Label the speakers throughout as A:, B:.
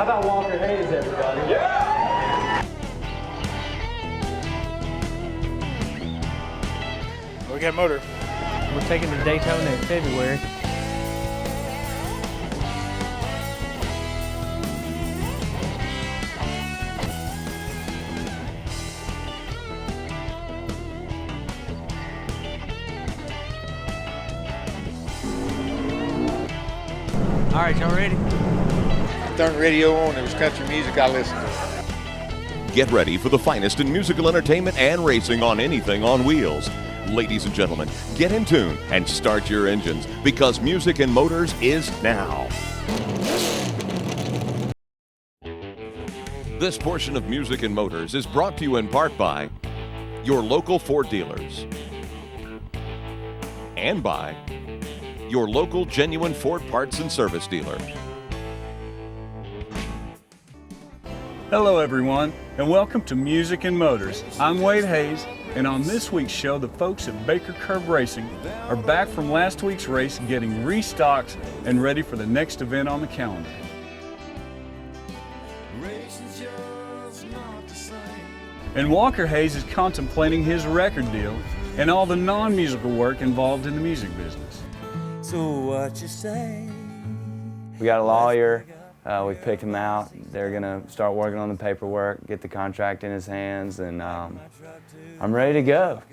A: about Walker Hayes, everybody?
B: Yeah!
C: We got a motor.
D: We're taking to Daytona in February. All right, y'all ready?
C: Turned the radio on, there was country music I listened to.
E: Get ready for the finest in musical entertainment and racing on anything on wheels. Ladies and gentlemen, get in tune and start your engines because Music and Motors is now. This portion of Music and Motors is brought to you in part by your local Ford dealers and by your local genuine Ford parts and service dealer.
F: Hello everyone, and welcome to Music and Motors. I'm Wade Hayes, and on this week's show, the folks at Baker Curb Racing are back from last week's race getting restocked and ready for the next event on the calendar. And Walker Hayes is contemplating his record deal and all the non-musical work involved in the music business.
G: So what you say?
H: We got a lawyer. We picked him out. They're gonna start working on the paperwork, get the contract in his hands, and I'm ready to go.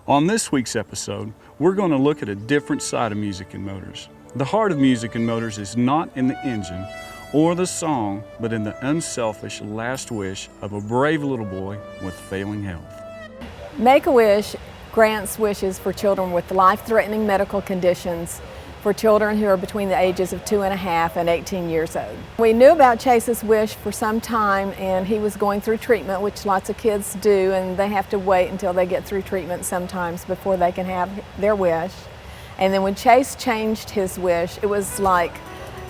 F: On this week's episode, we're going to look at a different side of Music and Motors. The heart of Music and Motors is not in the engine or the song, but in the unselfish last wish of a brave little boy with failing health.
I: Make-A-Wish grants wishes for children with life-threatening medical conditions for children who are between the ages of 2.5 and 18 years old. We knew about Chase's wish for some time, and he was going through treatment, which lots of kids do, and they have to wait until they get through treatment sometimes before they can have their wish. And then when Chase changed his wish, it was like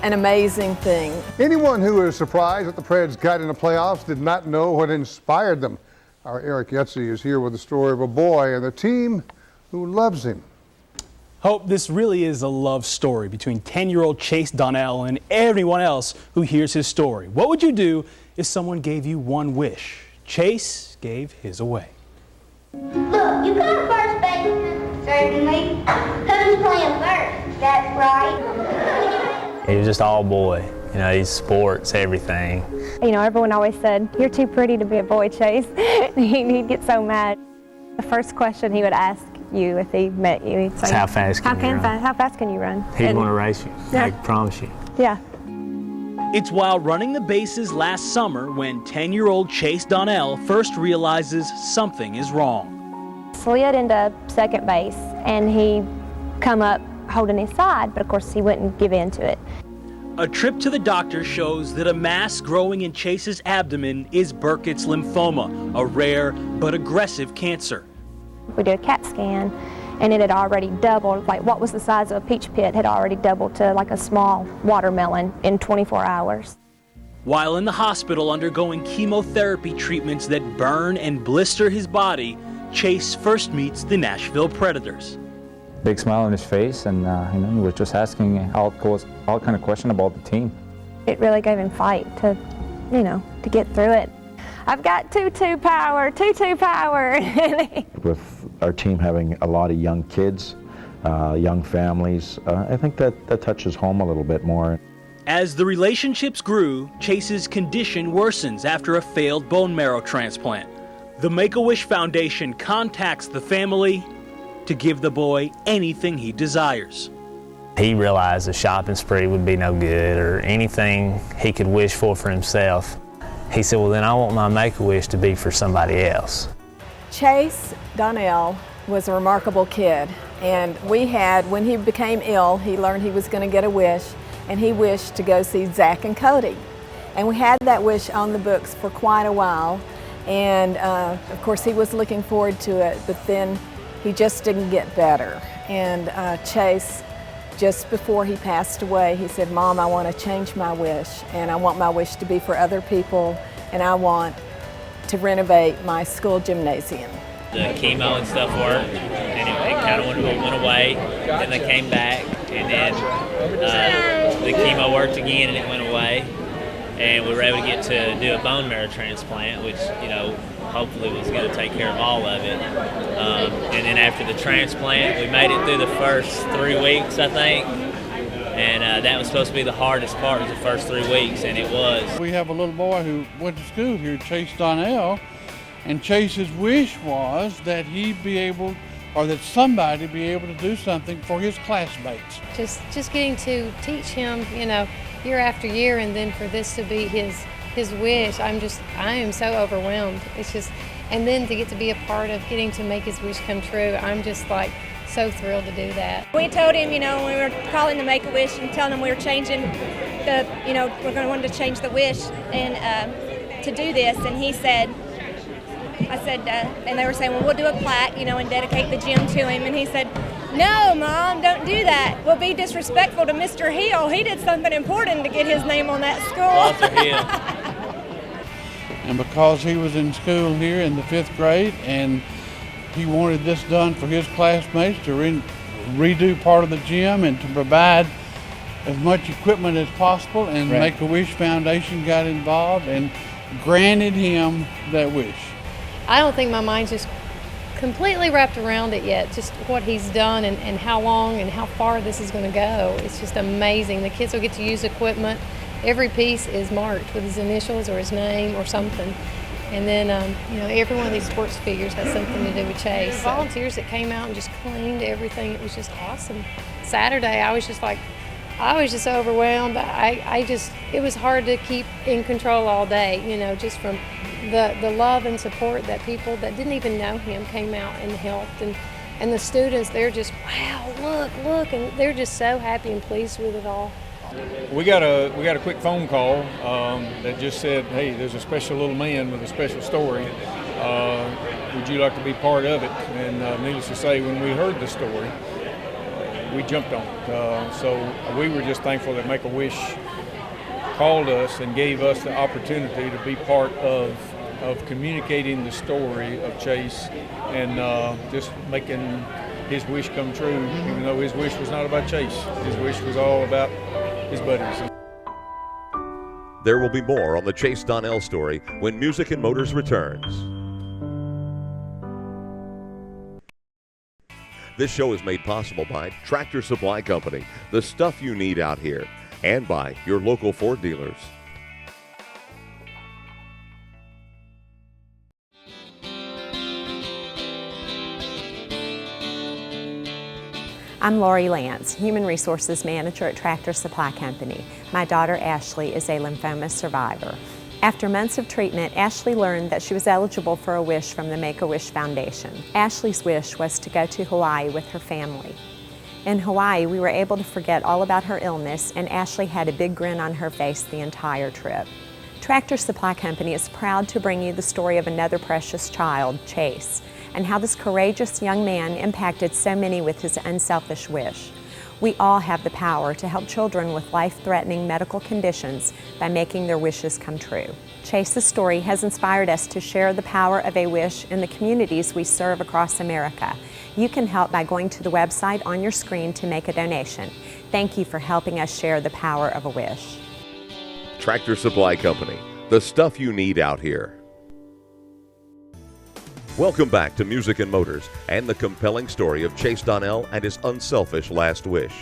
I: an amazing thing.
J: Anyone who is surprised that the Preds got in the playoffs did not know what inspired them. Our Eric Yetzi is here with the story of a boy and a team who loves him.
K: Hope, this really is a love story between 10-year-old Chase Donnell and everyone else who hears his story. What would you do if someone gave you one wish? Chase gave his away.
L: Look, you got first base. Certainly. Who's playing first? That's right.
M: He was just all boy. You know, he's sports, everything.
N: You know, everyone always said, "You're too pretty to be a boy, Chase." He'd get so mad. The first question he would ask you if he met you, he'd say,
M: "How fast can you run?"
N: How fast can you run?
M: He'd want to race you,
N: Yeah.
M: I promise you.
N: Yeah.
K: It's while running the bases last summer when 10-year-old Chase Donnell first realizes something is wrong.
N: Slid into second base, and he come up holding his side, but of course he wouldn't give in to it.
K: A trip to the doctor shows that a mass growing in Chase's abdomen is Burkitt's lymphoma, a rare but aggressive cancer.
N: We did a CAT scan, and it had already doubled. Like what was the size of a peach pit had already doubled to like a small watermelon in 24 hours.
K: While in the hospital undergoing chemotherapy treatments that burn and blister his body, Chase first meets the Nashville Predators.
O: Big smile on his face, and he was just asking all kind of question about the team.
N: It really gave him fight to get through it. I've got 2-2 power, 2-2 power.
P: With our team having a lot of young kids, young families, I think that touches home a little bit more.
K: As the relationships grew, Chase's condition worsens after a failed bone marrow transplant. The Make-A-Wish Foundation contacts the family to give the boy anything he desires.
M: He realized a shopping spree would be no good or anything he could wish for himself. He said, well, then I want my Make-A-Wish to be for somebody else.
I: Chase Donnell was a remarkable kid, and when he became ill, he learned he was going to get a wish, and he wished to go see Zach and Cody. And we had that wish on the books for quite a while, and of course he was looking forward to it, but then he just didn't get better. And Chase, just before he passed away, he said, "Mom, I want to change my wish, and I want my wish to be for other people, and I want to renovate my school gymnasium."
Q: The chemo and stuff worked, and it kind of went away, and they came back, and then the chemo worked again, and it went away, and we were able to get to do a bone marrow transplant, which, you know, hopefully was going to take care of all of it. And then after the transplant, we made it through the first 3 weeks, I think. And that was supposed to be the hardest part, was the first 3 weeks, and it was.
A: We have a little boy who went to school here, Chase Donnell, and Chase's wish was that he be able, or that somebody be able to do something for his classmates.
B: Just getting to teach him, you know, year after year, and then for this to be his wish, I am so overwhelmed. It's just, and then to get to be a part of getting to make his wish come true, I'm just like so thrilled to do that.
R: We told him, you know, when we were calling the Make-A-Wish and telling him we were changing the, you know, we're going to want to change the wish and to do this, and he said, and they were saying, well, we'll do a plaque, you know, and dedicate the gym to him, and he said, no, Mom, don't do that. We'll be disrespectful to Mr. Hill. He did something important to get his name on that school.
Q: Walter Hill.
A: And because he was in school here in the 5th grade and he wanted this done for his classmates to redo part of the gym and to provide as much equipment as possible, and
Q: Right.
A: Make-A-Wish Foundation got involved and granted him that wish.
B: I don't think my mind's just completely wrapped around it yet, just what he's done and how long and how far this is going to go. It's just amazing. The kids will get to use equipment. Every piece is marked with his initials or his name or something. And then, you know, every one of these sports figures has something to do with Chase. The volunteers that came out and just cleaned everything, it was just awesome. Saturday, I was just overwhelmed. It was hard to keep in control all day, you know, just from the love and support that people that didn't even know him came out and helped. And the students, they're just, wow, look, and they're just so happy and pleased with it all.
S: We got a quick phone call that just said, hey, there's a special little man with a special story. Would you like to be part of it? And needless to say, when we heard the story, we jumped on it. So we were just thankful that Make-A-Wish called us and gave us the opportunity to be part of communicating the story of Chase and just making his wish come true, even though his wish was not about Chase. His wish was all about his buddies.
E: There will be more on the Chase Donnell story when Music and Motors returns. This show is made possible by Tractor Supply Company, the stuff you need out here, and by your local Ford dealers.
T: I'm Lori Lance, Human Resources Manager at Tractor Supply Company. My daughter Ashley is a lymphoma survivor. After months of treatment, Ashley learned that she was eligible for a wish from the Make-A-Wish Foundation. Ashley's wish was to go to Hawaii with her family. In Hawaii, we were able to forget all about her illness, and Ashley had a big grin on her face the entire trip. Tractor Supply Company is proud to bring you the story of another precious child, Chase, and how this courageous young man impacted so many with his unselfish wish. We all have the power to help children with life-threatening medical conditions by making their wishes come true. Chase's story has inspired us to share the power of a wish in the communities we serve across America. You can help by going to the website on your screen to make a donation. Thank you for helping us share the power of a wish.
E: Tractor Supply Company, the stuff you need out here. Welcome back to Music and Motors and the compelling story of Chase Donnell and his unselfish last wish.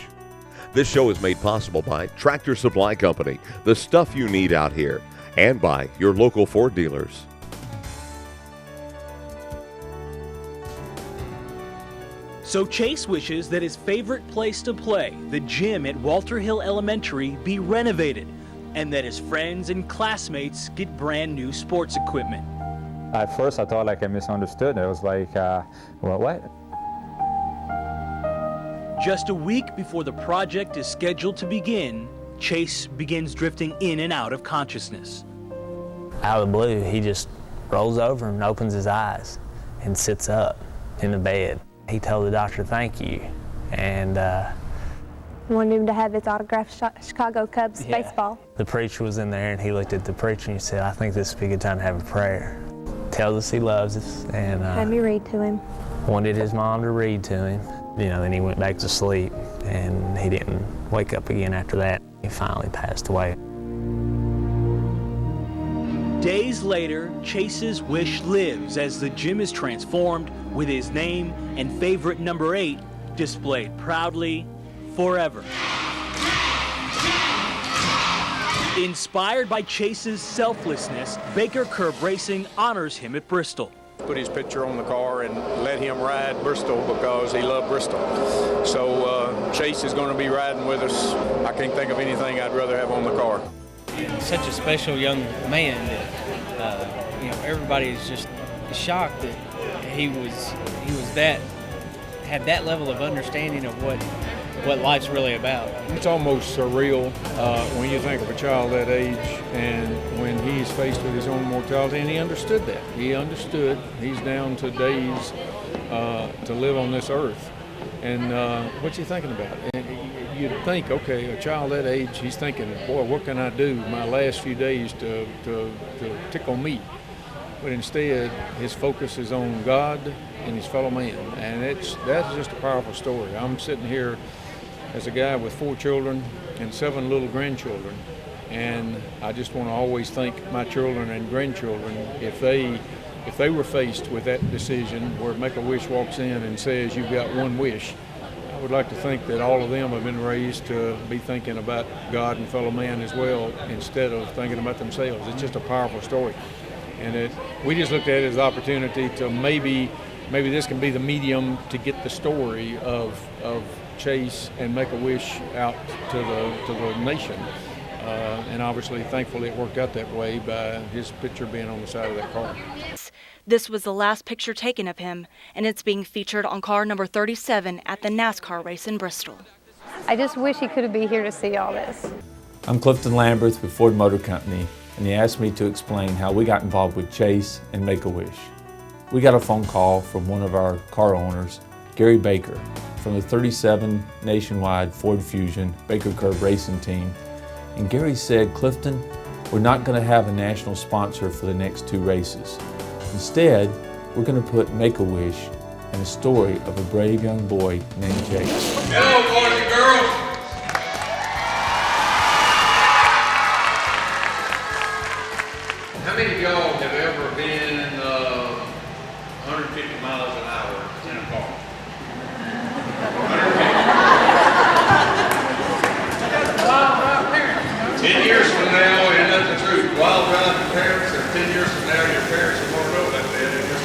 E: This show is made possible by Tractor Supply Company, the stuff you need out here, and by your local Ford dealers.
K: So Chase wishes that his favorite place to play, the gym at Walter Hill Elementary, be renovated, and that his friends and classmates get brand new sports equipment.
O: At first I thought like I misunderstood. I was like, well, what?
K: Just a week before the project is scheduled to begin, Chase begins drifting in and out of consciousness.
M: Out of the blue, he just rolls over and opens his eyes and sits up in the bed. He told the doctor thank you, and
N: wanted him to have his autographed Chicago Cubs baseball.
M: The preacher was in there, and he looked at the preacher and he said, I think this would be a good time to have a prayer. Tells us he loves us, and
N: Had me read to him.
M: wanted his mom to read to him. You know, then he went back to sleep, and he didn't wake up again after that. He finally passed away.
K: Days later, Chase's wish lives as the gym is transformed with his name and favorite number 8 displayed proudly forever. Inspired by Chase's selflessness, Baker Curb Racing honors him at Bristol.
S: Put his picture on the car and let him ride Bristol because he loved Bristol. So Chase is going to be riding with us. I can't think of anything I'd rather have on the car.
D: Such a special young man that you know, everybody is just shocked that he had that level of understanding of what life's really about.
S: It's almost surreal when you think of a child that age and when he's faced with his own mortality, and he understood that. He understood he's down to days to live on this earth. And what's he thinking about? And you'd think, okay, a child that age, he's thinking, boy, what can I do my last few days to tickle me? But instead, his focus is on God and his fellow man. And that's just a powerful story. I'm sitting here as a guy with 4 children and 7 little grandchildren. And I just want to always thank my children and grandchildren if they were faced with that decision where Make-A-Wish walks in and says, you've got one wish. I would like to think that all of them have been raised to be thinking about God and fellow man as well instead of thinking about themselves. It's just a powerful story. And we just looked at it as an opportunity to maybe this can be the medium to get the story of Chase and Make-A-Wish out to the nation. And obviously, thankfully, it worked out that way by his picture being on the side of that car.
U: This was the last picture taken of him, and it's being featured on car number 37 at the NASCAR race in Bristol.
B: I just wish he could be here to see all this.
V: I'm Clifton Lamberth with Ford Motor Company, and he asked me to explain how we got involved with Chase and Make-A-Wish. We got a phone call from one of our car owners, Gary Baker, from the 37 nationwide Ford Fusion Baker Curb Racing team. And Gary said, Clifton, we're not going to have a national sponsor for the next 2 races. Instead, we're going to put Make-A-Wish and a story of a brave young boy named Chase.
A: Hello, boys and girls. How many of y'all have ever been 150 miles an hour in a car? 10 years from now, and that's the truth. Wild driving parents, and 10 years from now, your parents will more know about that in your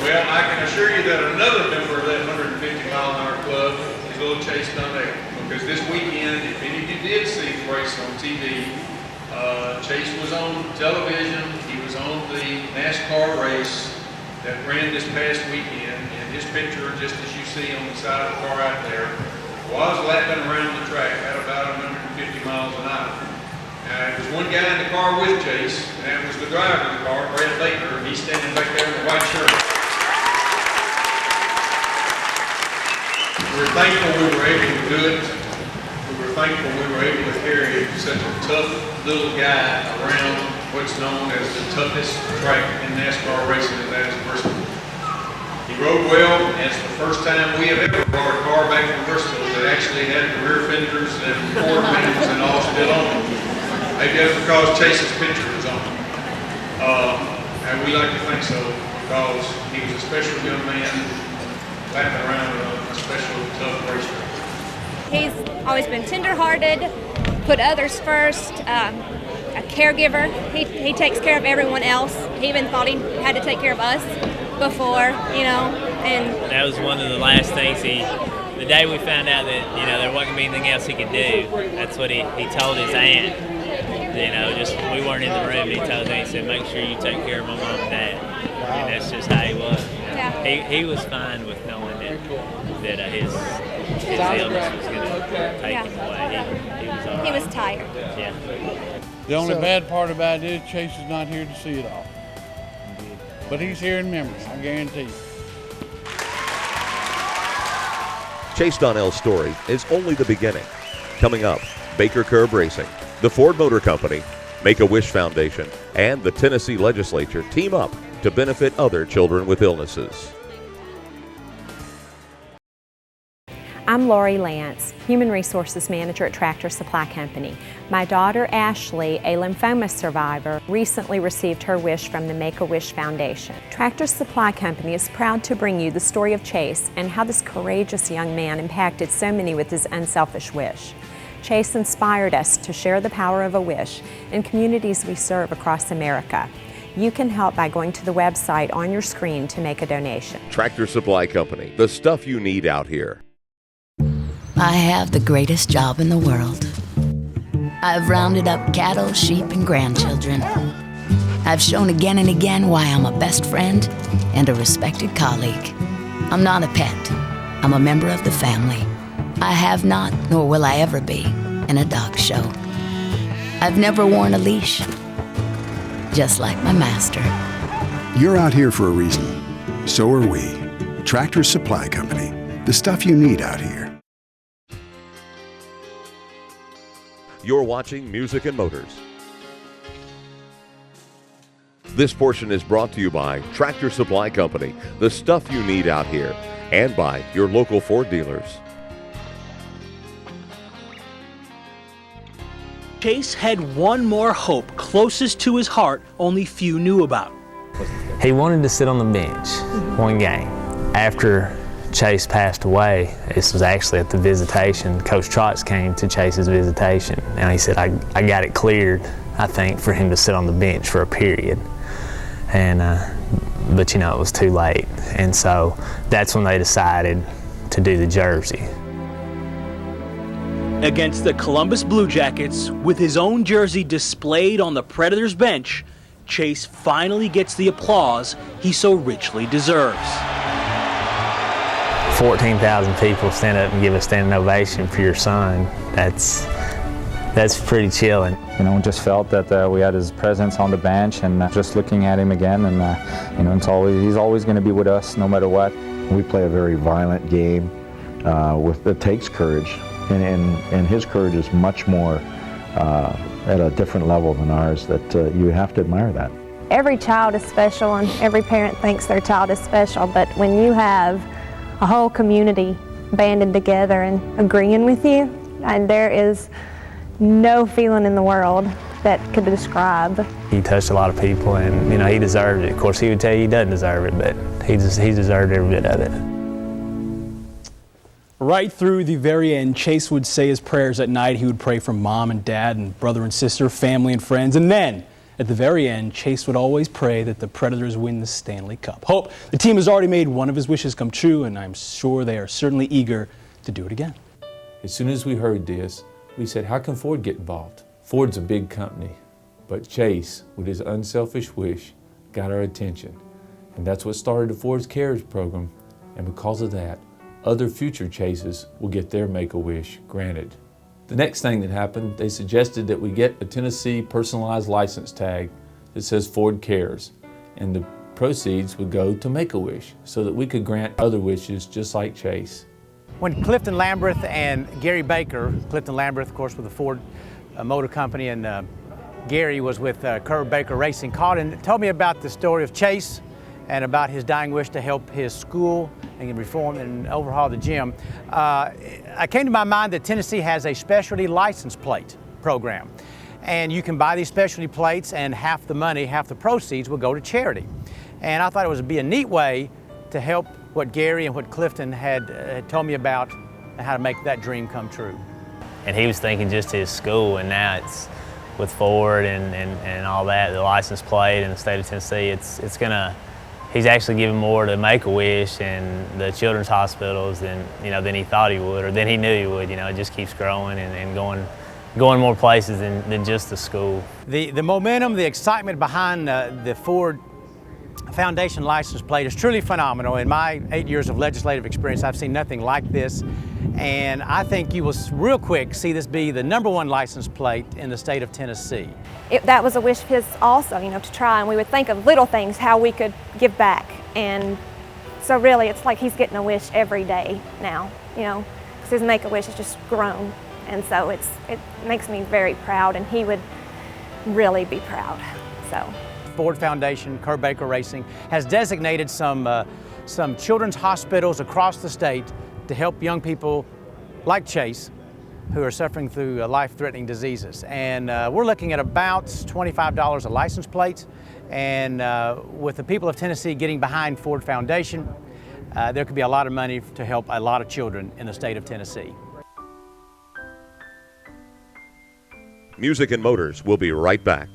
A: Well, I can assure you that another member of that 150-mile-an-hour club is little Chase Donnell. Because this weekend, if any of you did see the race on TV, Chase was on television. He was on the NASCAR race that ran this past weekend, and his picture, just as you see on the side of the car out there, was lapping around the track at about 150 miles an hour. There was one guy in the car with Chase, and that was the driver of the car, Brad Baker. He's standing back there in the white shirt. We were thankful we were able to do it. We were thankful we were able to carry such a tough little guy around what's known as the toughest track in NASCAR racing, and that is Bristol. He rode well, and it's the first time we have ever brought a car back from Bristol that actually had the rear fenders and forward fenders and all still on it. Maybe that's because Chase's picture was on it. And we like to think so because he was a special young man lapping around a special tough racetrack.
R: He's always been tender-hearted, put others first, a caregiver. He takes care of everyone else. He even thought he had to take care of us before, you know, and
Q: that was one of the last things the day we found out that, you know, there wasn't gonna be anything else he could do, that's what he told his aunt. You know, just, we weren't in the room, he told me, he said, make sure you take care of my mom and dad. Wow. And that's just how he was.
R: Yeah.
Q: He was fine with knowing that his illness was gonna take him away. He was all right.
R: He was tired.
Q: Yeah.
A: The only bad part about it is Chase is not here to see it all. But he's here in memory, I guarantee you.
E: Chase Donnell's story is only the beginning. Coming up, Baker Curb Racing, the Ford Motor Company, Make-A-Wish Foundation, and the Tennessee Legislature team up to benefit other children with illnesses.
T: I'm Lori Lance, Human Resources Manager at Tractor Supply Company. My daughter Ashley, a lymphoma survivor, recently received her wish from the Make-A-Wish Foundation. Tractor Supply Company is proud to bring you the story of Chase and how this courageous young man impacted so many with his unselfish wish. Chase inspired us to share the power of a wish in communities we serve across America. You can help by going to the website on your screen to make a donation.
E: Tractor Supply Company, the stuff you need out here.
C: I have the greatest job in the world. I've rounded up cattle, sheep, and grandchildren. I've shown again and again why I'm a best friend and a respected colleague. I'm not a pet. I'm a member of the family. I have not, nor will I ever be, in a dog show. I've never worn a leash, just like my master.
G: You're out here for a reason. So are we. Tractor Supply Company, the stuff you need out here.
E: You're watching Music and Motors. This portion is brought to you by Tractor Supply Company, the stuff you need out here, and by your local Ford dealers.
K: Chase had one more hope closest to his heart only few knew about.
M: He wanted to sit on the bench one game. After Chase passed away, this was actually at the visitation. Coach Trotz came to Chase's visitation, and he said, I got it cleared, I think, for him to sit on the bench for a period. And but you know, it was too late. And so that's when they decided to do the jersey.
K: Against the Columbus Blue Jackets, with his own jersey displayed on the Predators bench, Chase finally gets the applause he so richly deserves.
M: 14,000 people stand up and give a standing ovation for your son. That's pretty chilling.
O: You know, just felt that we had his presence on the bench, and just looking at him again, and you know, he's always going to be with us no matter what.
P: We play a very violent game that takes courage, and his courage is much more at a different level than ours, that you have to admire that.
N: Every child is special, and every parent thinks their child is special, but when you have a whole community banded together and agreeing with you, and there is no feeling in the world that could describe.
M: He touched a lot of people, and you know, he deserved it. Of course, he would tell you he doesn't deserve it, but he deserved every bit of it.
K: Right through the very end, Chase would say his prayers at night. He would pray for mom and dad and brother and sister, family and friends. And then, at the very end, Chase would always pray that the Predators win the Stanley Cup. Hope the team has already made one of his wishes come true, and I'm sure they are certainly eager to do it again.
V: As soon as we heard this, we said, how can Ford get involved? Ford's a big company, but Chase, with his unselfish wish, got our attention. And that's what started the Ford's Cares program, and because of that, other future Chases will get their Make-A-Wish granted. The next thing that happened, they suggested that we get a Tennessee personalized license tag that says Ford Cares, and the proceeds would go to Make-A-Wish so that we could grant other wishes just like Chase.
W: When Clifton Lamberth and Gary Baker, Clifton Lamberth, of course, with the Ford Motor Company, and Gary was with Kerr Baker Racing, called and told me about the story of Chase and about his dying wish to help his school and reform and overhaul the gym. It came to my mind that Tennessee has a specialty license plate program. And you can buy these specialty plates, and half the money, half the proceeds will go to charity. And I thought it would be a neat way to help what Gary and what Clifton had told me about and how to make that dream come true.
M: And he was thinking just his school, and now it's with Ford and all that, the license plate in the state of Tennessee, it's gonna, he's actually giving more to Make-A-Wish and the children's hospitals than he thought he would, or than he knew he would. You know, it just keeps growing and going more places than just the school.
W: The momentum, the excitement behind the Ford Foundation license plate is truly phenomenal. In my 8 years of legislative experience, I've seen nothing like this. And I think you will real quick see this be the #1 license plate in the state of Tennessee.
N: That was a wish of his also, to try, and we would think of little things, how we could give back. And so really, it's like he's getting a wish every day now, because his Make-A-Wish has just grown. And so it makes me very proud, and he would really be proud, so.
W: Ford Foundation, Kerr Baker Racing, has designated some children's hospitals across the state to help young people like Chase, who are suffering through life-threatening diseases. And we're looking at about $25 a license plate. And with the people of Tennessee getting behind Ford Foundation, there could be a lot of money to help a lot of children in the state of Tennessee.
E: Music and Motors will be right back.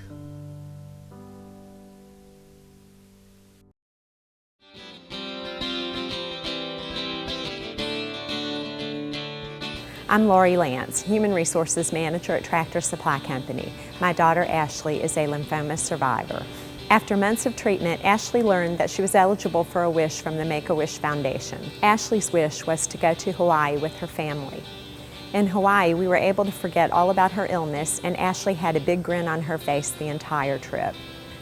T: I'm Lori Lance, Human Resources Manager at Tractor Supply Company. My daughter Ashley is a lymphoma survivor. After months of treatment, Ashley learned that she was eligible for a wish from the Make-A-Wish Foundation. Ashley's wish was to go to Hawaii with her family. In Hawaii, we were able to forget all about her illness, and Ashley had a big grin on her face the entire trip.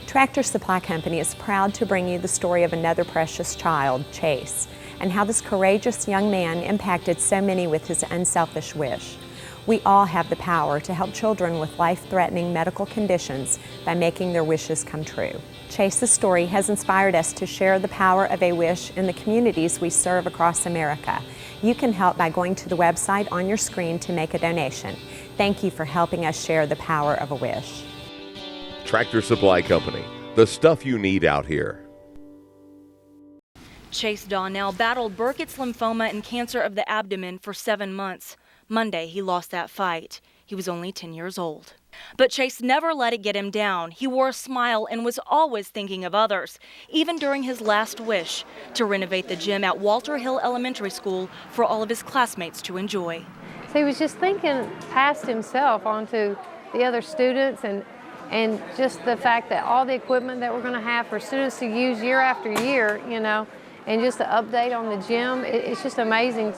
T: Tractor Supply Company is proud to bring you the story of another precious child, Chase, and how this courageous young man impacted so many with his unselfish wish. We all have the power to help children with life-threatening medical conditions by making their wishes come true. Chase's story has inspired us to share the power of a wish in the communities we serve across America. You can help by going to the website on your screen to make a donation. Thank you for helping us share the power of a wish.
E: Tractor Supply Company, the stuff you need out here.
U: Chase Donnell battled Burkitt's lymphoma and cancer of the abdomen for 7 months. Monday, he lost that fight. He was only 10 years old. But Chase never let it get him down. He wore a smile and was always thinking of others, even during his last wish, to renovate the gym at Walter Hill Elementary School for all of his classmates to enjoy.
B: So he was just thinking past himself onto the other students and just the fact that all the equipment that we're going to have for students to use year after year, you know, and just the update on the gym, it's just amazing.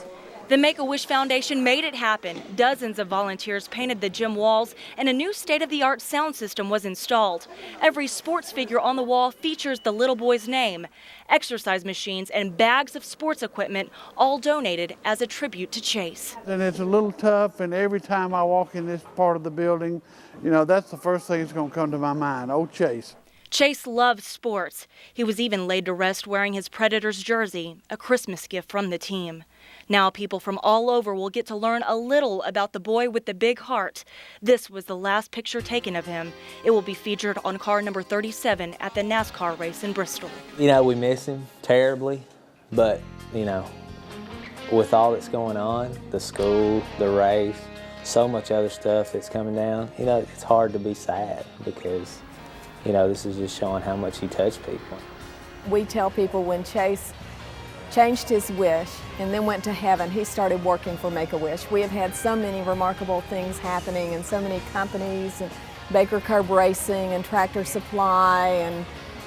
U: The Make-A-Wish Foundation made it happen. Dozens of volunteers painted the gym walls, and a new state-of-the-art sound system was installed. Every sports figure on the wall features the little boy's name. Exercise machines and bags of sports equipment, all donated as a tribute to Chase.
A: And it's a little tough, and every time I walk in this part of the building, you know, that's the first thing that's going to come to my mind, old Chase.
U: Chase loved sports. He was even laid to rest wearing his Predators jersey, a Christmas gift from the team. Now people from all over will get to learn a little about the boy with the big heart. This was the last picture taken of him. It will be featured on car number 37 at the NASCAR race in Bristol.
M: You know, we miss him terribly, but, you know, with all that's going on, the school, the race, so much other stuff that's coming down, you know, it's hard to be sad because, you know, this is just showing how much he touched people.
I: We tell people when Chase changed his wish and then went to heaven, he started working for Make-A-Wish. We have had so many remarkable things happening and so many companies, and Baker Curb Racing and Tractor Supply and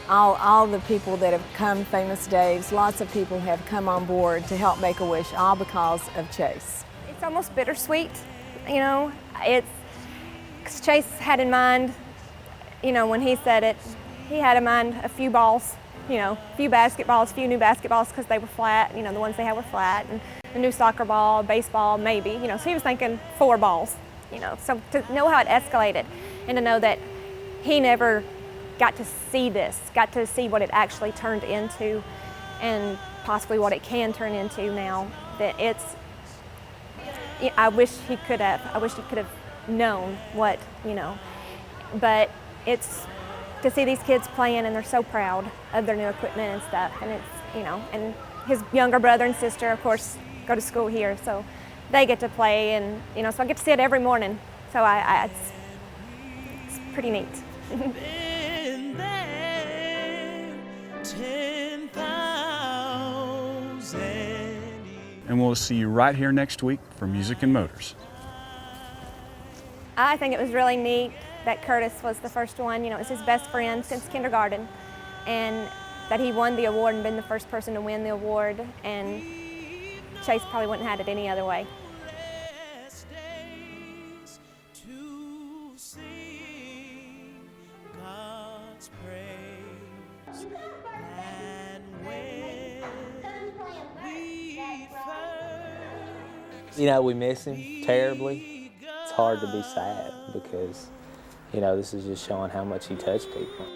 I: all the people that have come, Famous Dave's, lots of people have come on board to help Make-A-Wish, all because of Chase.
N: It's almost bittersweet, you know. It's 'cause Chase had in mind, you know, when he said it, he had in mind a few balls, you know, a few basketballs, a few new basketballs because they were flat, you know, the ones they had were flat, and a new soccer ball, baseball, maybe, you know, so he was thinking 4 balls, you know, so to know how it escalated and to know that he never got to see this, got to see what it actually turned into and possibly what it can turn into now, that it's, I wish he could have known what, you know, but it's to see these kids playing and they're so proud of their new equipment and stuff, and it's, you know, and his younger brother and sister, of course, go to school here, so they get to play, and, you know, so I get to see it every morning, so it's pretty neat.
F: And we'll see you right here next week for Music and Motors.
N: I think it was really neat that Curtis was the first one. You know, it was his best friend since kindergarten, and that he won the award and been the first person to win the award, and Chase probably wouldn't have had it any other way.
M: You know, we miss him terribly. It's hard to be sad because, you know, this is just showing how much he touched people.